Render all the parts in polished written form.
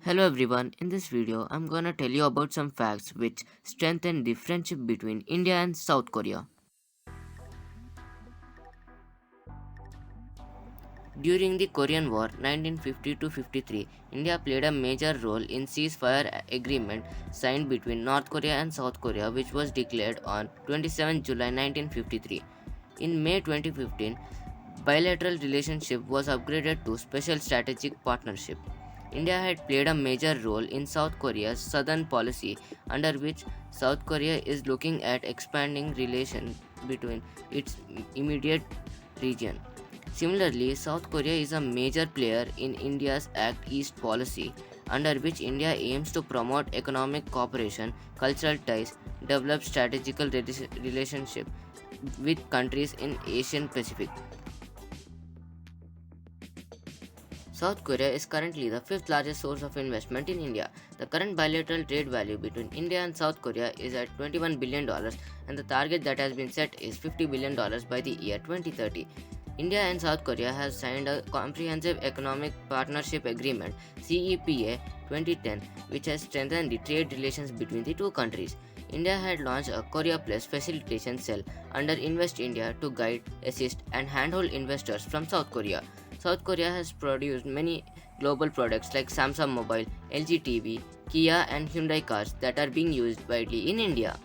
Hello everyone, in this video I'm gonna tell you about some facts which strengthen the friendship between India and South Korea. During the Korean War 1950 53, India played a major role in ceasefire agreement signed between North Korea and South Korea which was declared on 27 July 1953. In May 2015, bilateral relationship was upgraded to special strategic partnership. India had played a major role in South Korea's southern policy, under which South Korea is looking at expanding relations between its immediate region. Similarly, South Korea is a major player in India's Act East policy, under which India aims to promote economic cooperation, cultural ties, develop strategical relationship with countries in Asian Pacific. South Korea is currently the fifth largest source of investment in India. The current bilateral trade value between India and South Korea is at $21 billion, and the target that has been set is $50 billion by the year 2030. India and South Korea have signed a Comprehensive Economic Partnership Agreement (CEPA) 2010, which has strengthened the trade relations between the two countries. India had launched a Korea Plus facilitation cell under Invest India to guide, assist, and handhold investors from South Korea. South Korea has produced many global products like Samsung Mobile, LG TV, Kia, and Hyundai cars that are being used widely in India.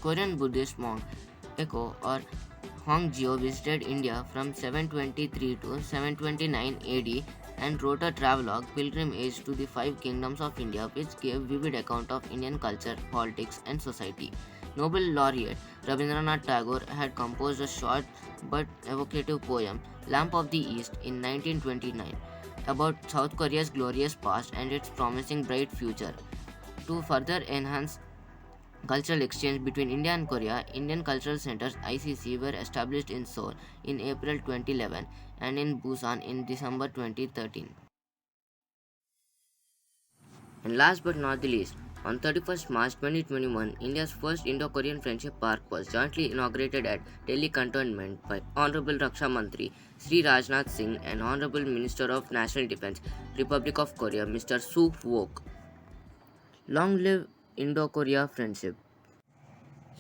Korean Buddhist monk Eko or Hongzhou visited India from 723 to 729 AD and wrote a travelogue pilgrimage to the five kingdoms of India, which gave vivid account of Indian culture, politics, and society. Nobel laureate Rabindranath Tagore had composed a short but evocative poem, Lamp of the East, in 1929 about South Korea's glorious past and its promising bright future. To further enhance cultural exchange between India and Korea, Indian Cultural Centers (ICC) were established in Seoul in April 2011 and in Busan in December 2013. And last but not the least, on 31st March 2021, India's first Indo-Korean Friendship Park was jointly inaugurated at Delhi Cantonment by Honorable Raksha Mantri Sri Rajnath Singh and Honorable Minister of National Defense, Republic of Korea, Mr. Soo Wook. Long live Indo-Korea friendship.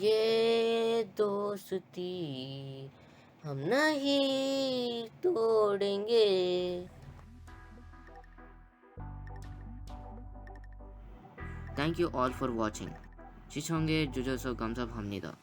ये दोस्ती हम नहीं तोड़ेंगे. Thank you all for watching. 시청해 주셔서 감사합니다.